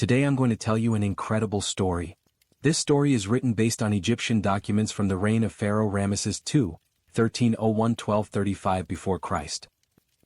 Today I'm going to tell you an incredible story. This story is written based on Egyptian documents from the reign of Pharaoh Ramesses II, 1301–1235 before Christ.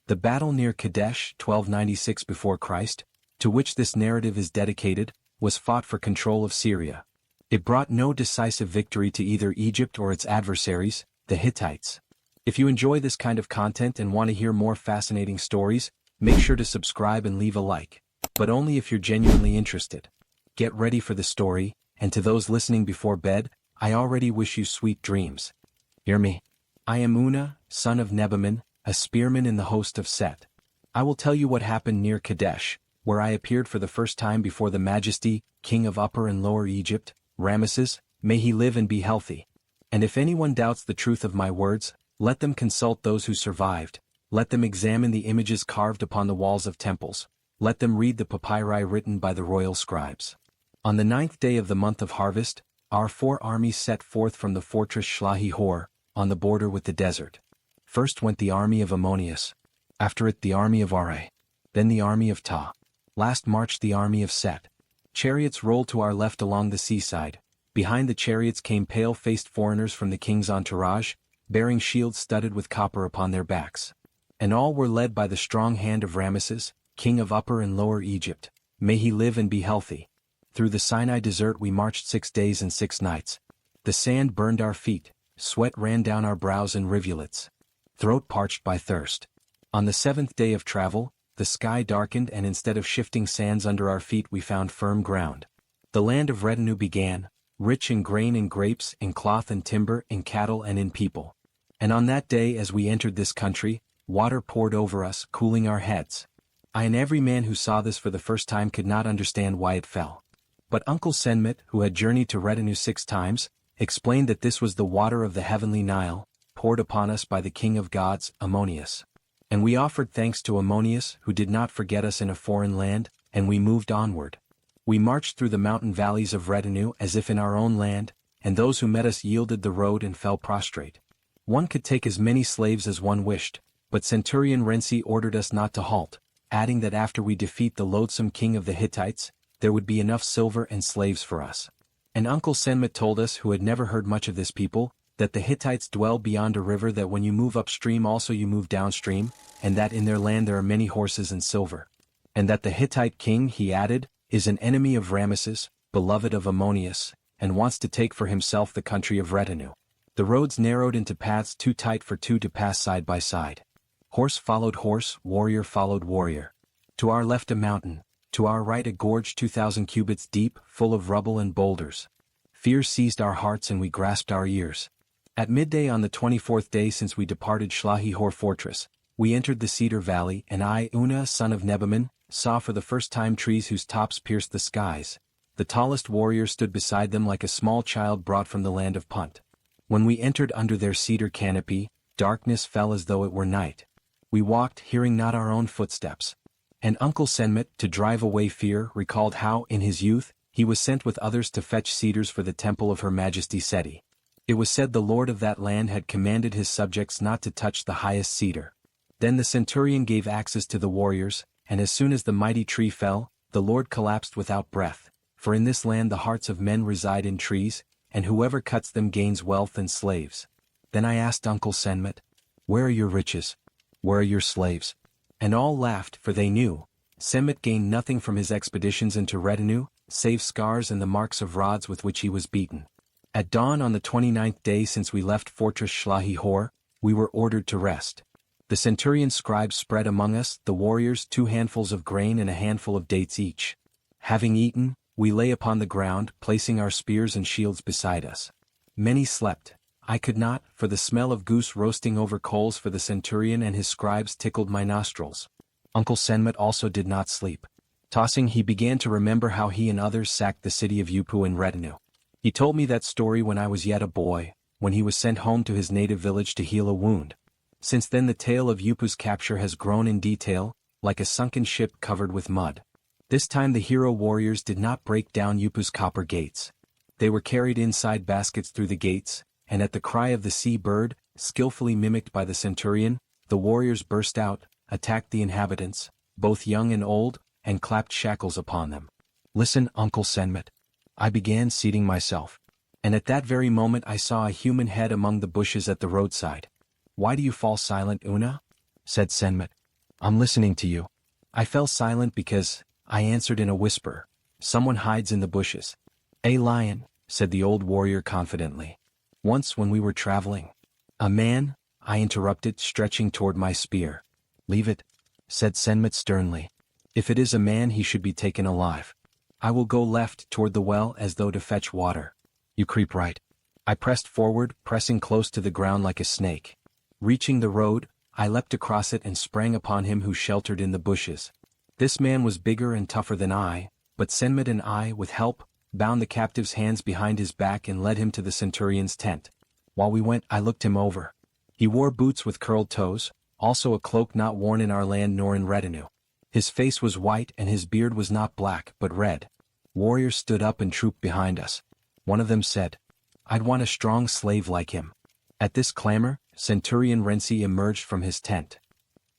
The battle near Kadesh, 1296 before Christ, to which this narrative is dedicated, was fought for control of Syria. It brought no decisive victory to either Egypt or its adversaries, the Hittites. If you enjoy this kind of content and want to hear more fascinating stories, make sure to subscribe and leave a like, but only if you're genuinely interested. Get ready for the story, and to those listening before bed, I already wish you sweet dreams. Hear me. I am Una, son of Nebaman, a spearman in the host of Set. I will tell you what happened near Kadesh, where I appeared for the first time before the Majesty, King of Upper and Lower Egypt, Ramesses, may he live and be healthy. And if anyone doubts the truth of my words, let them consult those who survived, let them examine the images carved upon the walls of temples, let them read the papyri written by the royal scribes. On the 9th day of the month of harvest, our 4 armies set forth from the fortress Shlahi-Hor, on the border with the desert. First went the army of Ammonius, after it the army of Arai, then the army of Ta. Last marched the army of Set. Chariots rolled to our left along the seaside. Behind the chariots came pale-faced foreigners from the king's entourage, bearing shields studded with copper upon their backs. And all were led by the strong hand of Ramesses, king of Upper and Lower Egypt. May he live and be healthy. Through the Sinai desert we marched 6 days and 6 nights. The sand burned our feet, sweat ran down our brows in rivulets. Throat parched by thirst. On the 7th day of travel, the sky darkened and instead of shifting sands under our feet we found firm ground. The land of retinue began, rich in grain and grapes, in cloth and timber, in cattle and in people. And on that day as we entered this country, water poured over us, cooling our heads. I and every man who saw this for the first time could not understand why it fell. But Uncle Senmet, who had journeyed to retinue 6 times, explained that this was the water of the heavenly Nile, poured upon us by the king of gods, Ammonius. And we offered thanks to Ammonius, who did not forget us in a foreign land, and we moved onward. We marched through the mountain valleys of retinue as if in our own land, and those who met us yielded the road and fell prostrate. One could take as many slaves as one wished, but Centurion Renzi ordered us not to halt, adding that after we defeat the loathsome king of the Hittites, there would be enough silver and slaves for us. And Uncle Senmet told us, who had never heard much of this people, that the Hittites dwell beyond a river, that when you move upstream also you move downstream, and that in their land there are many horses and silver. And that the Hittite king, he added, is an enemy of Ramesses, beloved of Ammonius, and wants to take for himself the country of retinue. The roads narrowed into paths too tight for 2 to pass side by side. Horse followed horse, warrior followed warrior. To our left a mountain, to our right a gorge 2,000 cubits deep, full of rubble and boulders. Fear seized our hearts and we grasped our ears. At midday on the 24th day since we departed Shlahi-Hor fortress, we entered the Cedar Valley, and I, Una, son of Nebaman, saw for the first time trees whose tops pierced the skies. The tallest warrior stood beside them like a small child brought from the land of Punt. When we entered under their cedar canopy, darkness fell as though it were night. We walked, hearing not our own footsteps. And Uncle Senmet, to drive away fear, recalled how, in his youth, he was sent with others to fetch cedars for the temple of Her Majesty Seti. It was said the lord of that land had commanded his subjects not to touch the highest cedar. Then the centurion gave axes to the warriors, and as soon as the mighty tree fell, the lord collapsed without breath, for in this land the hearts of men reside in trees, and whoever cuts them gains wealth and slaves. Then I asked Uncle Senmet, "Where are your riches? Where are your slaves?" And all laughed, for they knew. Senmet gained nothing from his expeditions into retinue, save scars and the marks of rods with which he was beaten. At dawn on the 29th day since we left fortress Shlahi-Hor, we were ordered to rest. The centurion scribes spread among us, the warriors, 2 handfuls of grain and a handful of dates each. Having eaten, we lay upon the ground, placing our spears and shields beside us. Many slept. I could not, for the smell of goose roasting over coals for the centurion and his scribes tickled my nostrils. Uncle Senmet also did not sleep. Tossing, he began to remember how he and others sacked the city of Upu in retinue. He told me that story when I was yet a boy, when he was sent home to his native village to heal a wound. Since then the tale of Upu's capture has grown in detail, like a sunken ship covered with mud. This time the hero warriors did not break down Upu's copper gates. They were carried inside baskets through the gates, and at the cry of the sea bird, skillfully mimicked by the centurion, the warriors burst out, attacked the inhabitants, both young and old, and clapped shackles upon them. Listen, Uncle Senmet. I began seating myself. And at that very moment I saw a human head among the bushes at the roadside. Why do you fall silent, Una? Said Senmet. I'm listening to you. I fell silent because, I answered in a whisper, someone hides in the bushes. A lion, said the old warrior confidently. Once when we were traveling. A man, I interrupted, stretching toward my spear. Leave it, said Senmet sternly. If it is a man he should be taken alive. I will go left toward the well as though to fetch water. You creep right. I pressed forward, pressing close to the ground like a snake. Reaching the road, I leapt across it and sprang upon him who sheltered in the bushes. This man was bigger and tougher than I, but Senmet and I, with help, bound the captive's hands behind his back and led him to the centurion's tent. While we went, I looked him over. He wore boots with curled toes, also a cloak not worn in our land nor in retinue. His face was white and his beard was not black but red. Warriors stood up and trooped behind us. One of them said, I'd want a strong slave like him. At this clamor, Centurion Ramesses emerged from his tent.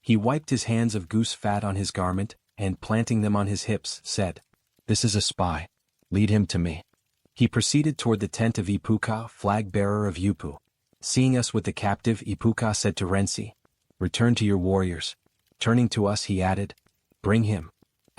He wiped his hands of goose fat on his garment, and planting them on his hips, said, This is a spy. Lead him to me. He proceeded toward the tent of Ipuka, flag-bearer of Upu. Seeing us with the captive, Ipuka said to Ramesses, Return to your warriors. Turning to us he added, Bring him.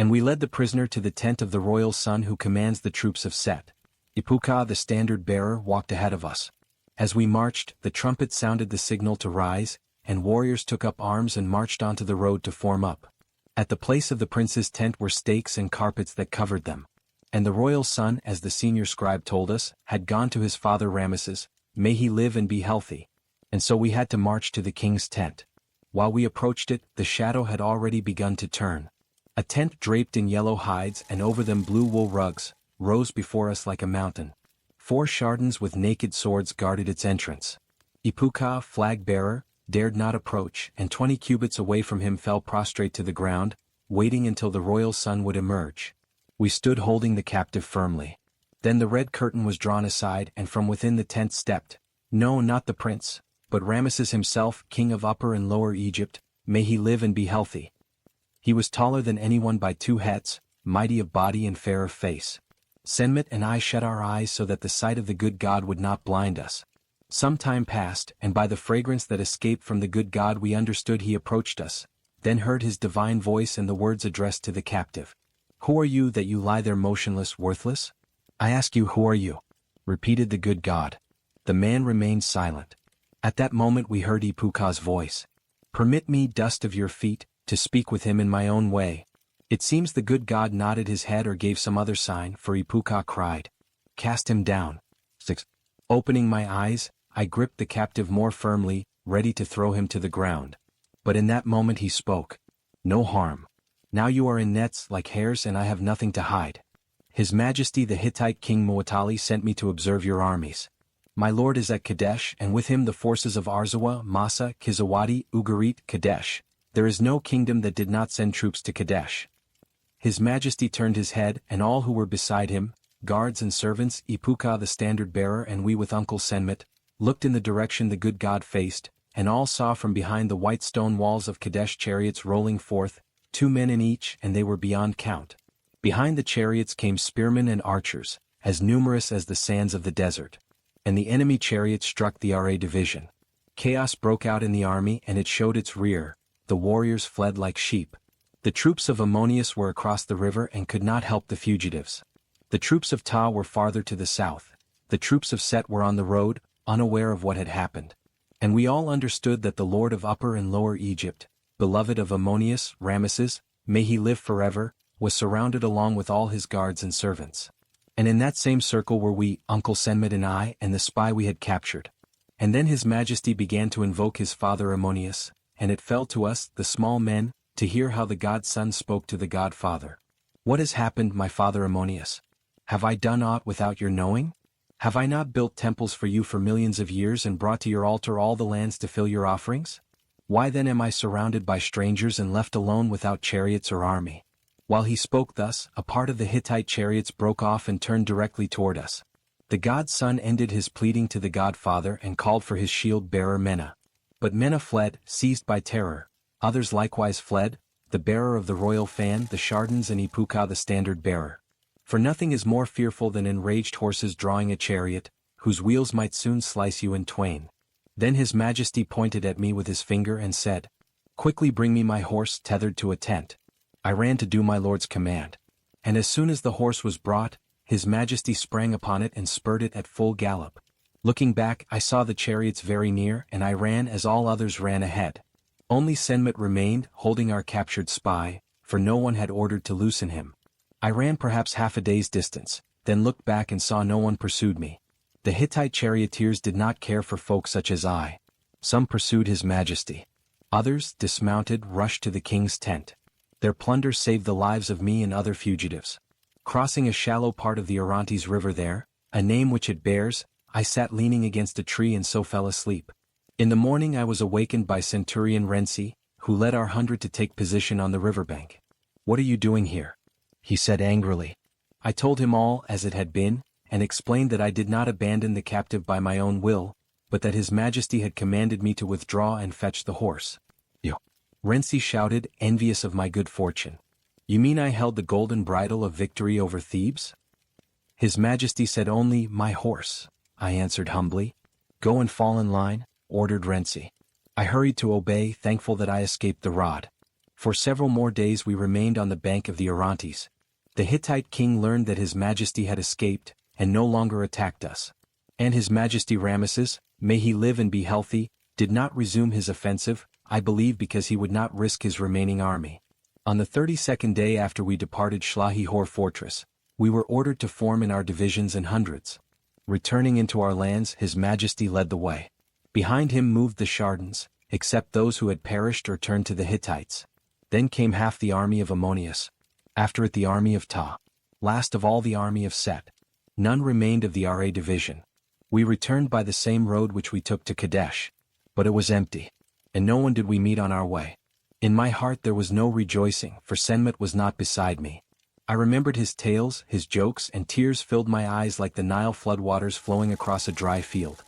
And we led the prisoner to the tent of the royal son who commands the troops of Set. Ipuka the standard-bearer walked ahead of us. As we marched, the trumpet sounded the signal to rise, and warriors took up arms and marched onto the road to form up. At the place of the prince's tent were stakes and carpets that covered them. And the royal son, as the senior scribe told us, had gone to his father Ramesses, may he live and be healthy. And so we had to march to the king's tent. While we approached it, the shadow had already begun to turn. A tent draped in yellow hides and over them blue wool rugs, rose before us like a mountain. 4 Chardons with naked swords guarded its entrance. Ipuka, flag-bearer, dared not approach, and 20 cubits away from him fell prostrate to the ground, waiting until the royal son would emerge. We stood holding the captive firmly. Then the red curtain was drawn aside and from within the tent stepped, no, not the prince, but Ramesses himself, king of Upper and Lower Egypt, may he live and be healthy. He was taller than anyone by 2 hats, mighty of body and fair of face. Senmet and I shut our eyes so that the sight of the good God would not blind us. Some time passed, and by the fragrance that escaped from the good God we understood he approached us, then heard his divine voice and the words addressed to the captive. Who are you that you lie there motionless, worthless? I ask you, who are you? Repeated the good God. The man remained silent. At that moment we heard Ipuka's voice. Permit me, dust of your feet, to speak with him in my own way. It seems the good God nodded his head or gave some other sign, for Ipuka cried, Cast him down. 6. Opening my eyes, I gripped the captive more firmly, ready to throw him to the ground. But in that moment he spoke. No harm. Now you are in nets like hares and I have nothing to hide. His Majesty the Hittite King Muwatalli sent me to observe your armies. My lord is at Kadesh and with him the forces of Arzawa, Massa, Kizawati, Ugarit, Kadesh. There is no kingdom that did not send troops to Kadesh. His Majesty turned his head and all who were beside him, guards and servants, Ipuka the standard-bearer and we with Uncle Senmet, looked in the direction the good God faced, and all saw from behind the white stone walls of Kadesh chariots rolling forth, 2 men in each, and they were beyond count. Behind the chariots came spearmen and archers, as numerous as the sands of the desert. And the enemy chariots struck the RA division. Chaos broke out in the army and it showed its rear. The warriors fled like sheep. The troops of Ammonius were across the river and could not help the fugitives. The troops of Ta were farther to the south. The troops of Set were on the road, unaware of what had happened. And we all understood that the Lord of Upper and Lower Egypt, beloved of Ammonius, Ramesses, may he live forever, was surrounded along with all his guards and servants. And in that same circle were we, Uncle Senmet and I, and the spy we had captured. And then his Majesty began to invoke his father Ammonius, and it fell to us, the small men, to hear how the God-Son spoke to the God-Father. What has happened, my father Ammonius? Have I done aught without your knowing? Have I not built temples for you for millions of years and brought to your altar all the lands to fill your offerings? Why then am I surrounded by strangers and left alone without chariots or army? While he spoke thus, a part of the Hittite chariots broke off and turned directly toward us. The God-Son ended his pleading to the God-Father and called for his shield-bearer Mena. But Mena fled, seized by terror. Others likewise fled, the bearer of the royal fan, the Chardons and Ipuka the standard-bearer. For nothing is more fearful than enraged horses drawing a chariot, whose wheels might soon slice you in twain. Then His Majesty pointed at me with his finger and said, "Quickly bring me my horse tethered to a tent." I ran to do my lord's command. And as soon as the horse was brought, His Majesty sprang upon it and spurred it at full gallop. Looking back, I saw the chariots very near, and I ran as all others ran ahead. Only Senmut remained, holding our captured spy, for no one had ordered to loosen him. I ran perhaps half a day's distance, then looked back and saw no one pursued me. The Hittite charioteers did not care for folk such as I. Some pursued His Majesty. Others, dismounted, rushed to the king's tent. Their plunder saved the lives of me and other fugitives. Crossing a shallow part of the Orontes River there, a name which it bears, I sat leaning against a tree and so fell asleep. In the morning I was awakened by Centurion Ramesses, who led our 100 to take position on the riverbank. "What are you doing here?" he said angrily. I told him all as it had been, and explained that I did not abandon the captive by my own will, but that His Majesty had commanded me to withdraw and fetch the horse. "You!" Ramesses shouted, envious of my good fortune. "You mean I held the golden bridle of victory over Thebes?" His Majesty said only, "My horse," I answered humbly. "Go and fall in line," ordered Ramesses. I hurried to obey, thankful that I escaped the rod. For several more days we remained on the bank of the Orontes. The Hittite king learned that His Majesty had escaped, and no longer attacked us. And His Majesty Ramesses, may he live and be healthy, did not resume his offensive, I believe because he would not risk his remaining army. On the 32nd day after we departed Shlahi-Hor fortress, we were ordered to form in our divisions and hundreds. Returning into our lands, His Majesty led the way. Behind him moved the Chardons, except those who had perished or turned to the Hittites. Then came half the army of Ammonius. After it the army of Ta. Last of all the army of Set. None remained of the Ra division. We returned by the same road which we took to Kadesh. But it was empty. And no one did we meet on our way. In my heart there was no rejoicing, for Senmut was not beside me. I remembered his tales, his jokes, and tears filled my eyes like the Nile floodwaters flowing across a dry field.